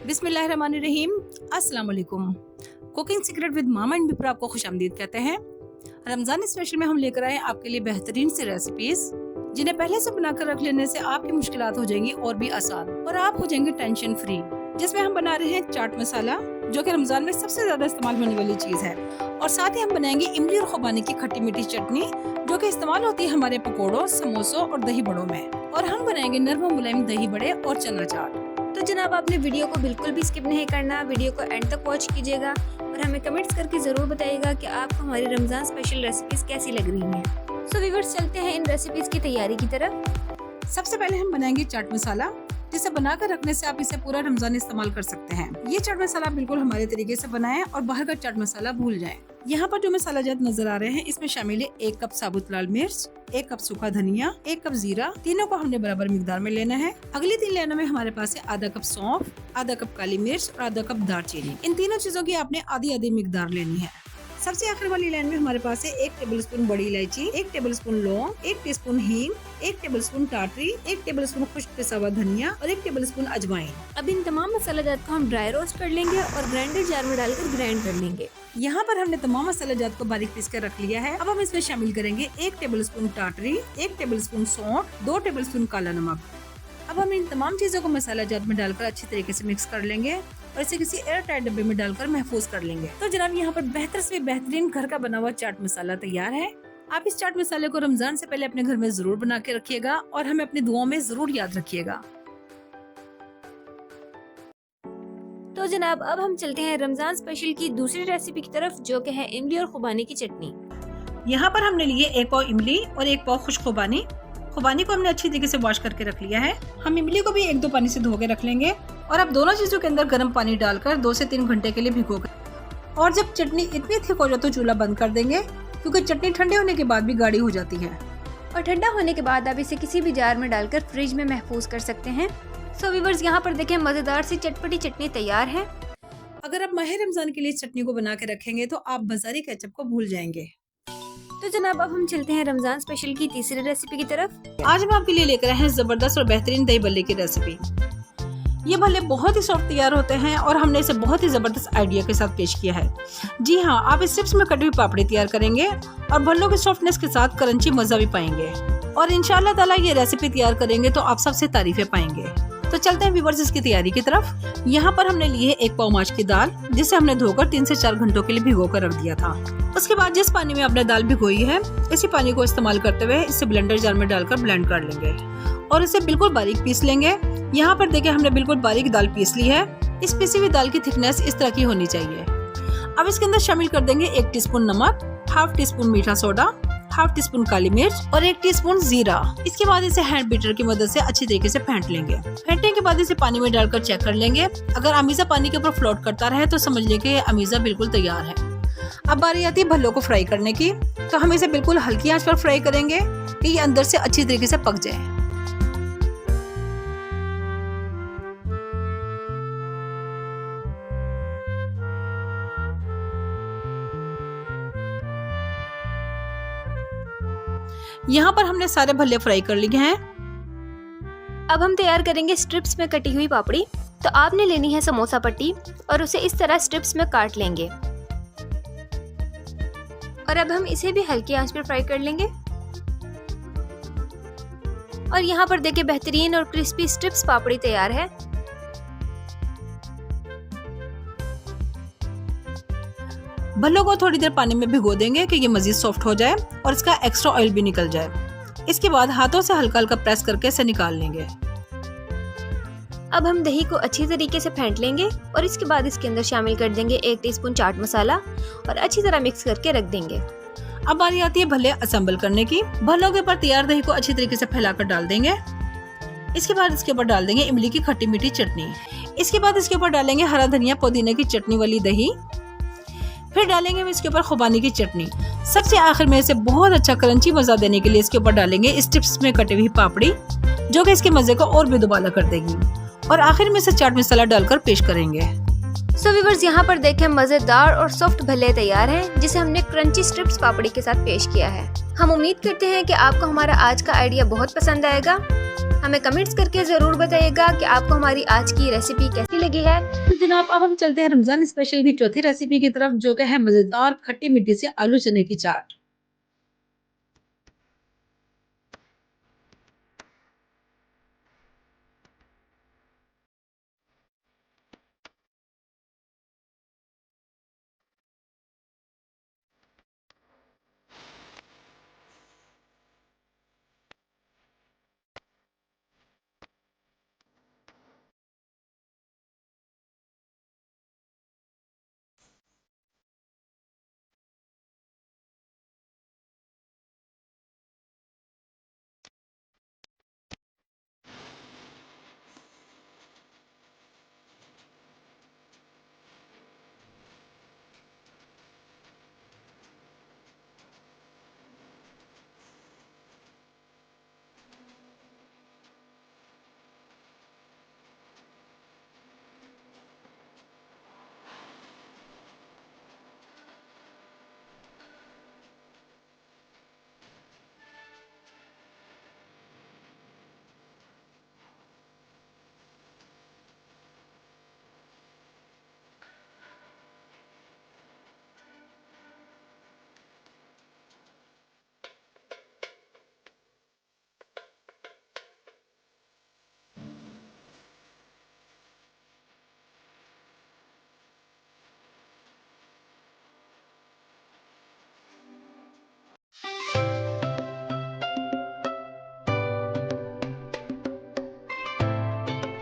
बिस्मिल्लाहिर्रहमानिर्रहीम। अस्सलाम वालेकुम। कुकिंग सीक्रेट विद मामा एंड बिप्रा आपको खुशामदीद कहते हैं। रमजान स्पेशल में हम लेकर आए आपके लिए बेहतरीन से रेसिपीज जिन्हें पहले से बनाकर रख लेने से आपकी मुश्किलात हो जाएंगी और भी आसान, और आप हो जाएंगे टेंशन फ्री। जिसमें हम बना रहे हैं चाट मसाला, जो कि रमजान में सबसे ज्यादा इस्तेमाल होने वाली चीज है। और साथ ही हम बनाएंगे इमली और खुबानी की खट्टी मीठी चटनी, जो कि इस्तेमाल होती है हमारे पकोड़ों, समोसों और दही बड़ों में। और हम बनाएंगे नरम मुलायम दही बड़े और चना चाट। तो जनाब, आपने वीडियो को बिल्कुल भी स्किप नहीं करना, वीडियो को एंड तक वॉच कीजिएगा और हमें कमेंट्स करके जरूर बताइएगा कि आपको हमारी रमजान स्पेशल रेसिपीज कैसी लग रही हैं। सो व्यूअर्स, चलते हैं इन रेसिपीज की तैयारी की तरफ। सबसे पहले हम बनाएंगे चाट मसाला, जिसे बनाकर रखने से आप इसे पूरा रमजान इस्तेमाल कर सकते हैं। ये चाट मसाला बिल्कुल हमारे तरीके से बनाएं और बाहर का चाट मसाला भूल जाएं। यहाँ पर जो मसाला जात नजर आ रहे हैं, इसमें शामिल है 1 कप साबुत लाल मिर्च, 1 कप सूखा धनिया, 1 कप जीरा। तीनों को हमने बराबर मिकदार में लेना है। अगली 3 लाइनों में हमारे पास है आधा कप सौंफ, आधा कप काली मिर्च और आधा कप दालचीनी। इन तीनों चीजों की आपने आधी आधी मिकदार लेनी है। सबसे आखिर वाली लाइन में हमारे पास है 1 टेबलस्पून बड़ी इलायची, 1 टेबलस्पून लौंग, 1 टीस्पून हींग, 1 टेबलस्पून टाटरी, 1 टेबलस्पून खुश्क पिसा हुआ धनिया और 1 टेबलस्पून अजवाइन। अब इन तमाम मसाला जात को हम ड्राई रोस्ट कर लेंगे और ग्राइंडर जार में डालकर ग्राइंड कर लेंगे। यहाँ पर हमने तमाम मसाला जात को बारीक पीस कर रख लिया है। अब हम इसमें शामिल करेंगे 1 टेबलस्पून टाटरी, 1 टेबलस्पून सौंठ, 2 टेबलस्पून काला नमक। अब हम इन तमाम चीजों को मसाला जात में डालकर अच्छी तरीके से मिक्स कर लेंगे और इसे किसी एयर टाइट डब्बे में डालकर महफूज कर लेंगे। तो जनाब, यहाँ पर बेहतर से बेहतरीन घर का बना हुआ चाट मसाला तैयार है। आप इस चाट मसाले को रमजान से पहले अपने घर में जरूर बना के रखिएगा और हमें अपनी दुआओं में जरूर याद रखिएगा। तो जनाब, अब हम चलते हैं रमजान स्पेशल की दूसरी रेसिपी की तरफ, जो कि है इमली और खुबानी की चटनी। यहाँ पर हमने लिए 1 पाव इमली और 1 पाव खुश्क खुबानी। खुबानी को हमने अच्छी तरीके से वॉश करके रख लिया है। हम इमली को भी 1-2 पानी से धो के रख लेंगे और अब दोनों चीजों के अंदर गर्म पानी डालकर 2 से 3 घंटे के लिए भिगो कर, और जब चटनी इतनी थिक हो जाए तो चूल्हा बंद कर देंगे, क्योंकि चटनी ठंडे होने के बाद भी गाढ़ी हो जाती है। और ठंडा होने के बाद आप इसे किसी भी जार में डालकर फ्रिज में महफूज कर सकते हैं। सो व्यूअर्स, यहाँ पर देखें मजेदार सी चटपटी चटनी तैयार है। अगर आप माह रमजान के लिए इस चटनी को बना के रखेंगे तो आप बाजारी केचप को भूल जाएंगे। तो जनाब, अब हम चलते हैं रमजान स्पेशल की तीसरी रेसिपी की तरफ। आज हम आपके लिए लेकर आए हैं जबरदस्त और बेहतरीन दही भल्ले की रेसिपी। ये भल्ले बहुत ही सॉफ्ट तैयार होते हैं और हमने इसे बहुत ही जबरदस्त आइडिया के साथ पेश किया है। जी हाँ, आप इस चिप्स में कटी हुई पापड़ी तैयार करेंगे और भल्लों की सॉफ्टनेस के साथ क्रंची मजा भी पाएंगे। और इंशाल्लाह ताला ये रेसिपी तैयार करेंगे तो आप सबसे तारीफें पाएंगे। तो चलते हैं व्यूअर्स इसकी तैयारी की तरफ। यहाँ पर हमने ली है 1 पाव माछ की दाल, जिसे हमने धोकर 3 से 4 घंटों के लिए भिगो कर रख दिया था। उसके बाद जिस पानी में आपने दाल भिगोई है, इसी पानी को इस्तेमाल करते हुए इसे ब्लेंडर जार में डालकर ब्लेंड कर लेंगे और इसे बिल्कुल बारीक पीस लेंगे। यहाँ पर देखिए, हमने बिल्कुल बारीक दाल पीस ली है। इस पीसी हुई दाल की थिकनेस इस तरह की होनी चाहिए। अब इसके अंदर शामिल कर देंगे 1 टीस्पून नमक, हाफ टीस्पून मीठा सोडा, हाफ टीस्पून काली मिर्च और 1 टीस्पून जीरा। इसके बाद इसे हैंड बीटर की मदद से अच्छी तरीके से फेंट लेंगे। फेंटने के बाद इसे पानी में डालकर चेक कर लेंगे। अगर अमीजा पानी के ऊपर फ्लोट करता रहे तो समझ लें कि अमीजा बिल्कुल तैयार है। अब बारी आती है भल्लों को फ्राई करने की। तो हम इसे बिल्कुल हल्की आंच पर फ्राई करेंगे कि ये अंदर से अच्छी तरीके से पक जाए। यहाँ पर हमने सारे भल्ले फ्राई कर लिए हैं। अब हम तैयार करेंगे स्ट्रिप्स में कटी हुई पापड़ी। तो आपने लेनी है समोसा पट्टी और उसे इस तरह स्ट्रिप्स में काट लेंगे। और अब हम इसे भी हल्की आंच पर फ्राई कर लेंगे। और यहाँ पर देखिए, बेहतरीन और क्रिस्पी स्ट्रिप्स पापड़ी तैयार है। भल्लों को थोड़ी देर पानी में भिगो देंगे कि ये मजीद सॉफ्ट हो जाए और इसका एक्स्ट्रा ऑयल भी निकल जाए। इसके बाद हाथों से हल्का हल्का प्रेस करके इसे निकाल लेंगे। अब हम दही को अच्छी तरीके से फेंट लेंगे और इसके बाद इसके अंदर शामिल कर देंगे 1 टीस्पून चाट मसाला और अच्छी तरह मिक्स करके रख देंगे। अब बारी आती है भल्ले असेंबल करने की। भल्लों के ऊपर तैयार दही को अच्छी तरीके से फैलाकर डाल देंगे। इसके बाद इसके ऊपर डाल देंगे इमली की खट्टी मीठी चटनी। इसके बाद इसके ऊपर डालेंगे हरा धनिया, पुदीने की चटनी वाली दही। फिर डालेंगे हम इसके ऊपर खुबानी की चटनी। सबसे आखिर में इसे बहुत अच्छा क्रंची मजा देने के लिए इसके ऊपर डालेंगे स्ट्रिप्स में कटी हुई पापड़ी, जो कि इसके मजे को और भी दुबाला कर देगी। और आखिर में इसे चाट मसाला डालकर पेश करेंगे। सो व्यूअर्स, यहाँ पर देखें मजेदार और सॉफ्ट भल्ले तैयार हैं, जिसे हमने क्रंची स्ट्रिप्स पापड़ी के साथ पेश किया है। हम उम्मीद करते हैं कि आपको हमारा आज का आइडिया बहुत पसंद आएगा। हमें कमेंट्स करके ज़रूर बताइएगा कि आपको हमारी आज की रेसिपी कैसी लगी है। तो जनाब अब हम चलते हैं रमजान स्पेशल की चौथी रेसिपी की तरफ, जो कि है मजेदार खट्टी मीठी से आलू चने की चाट।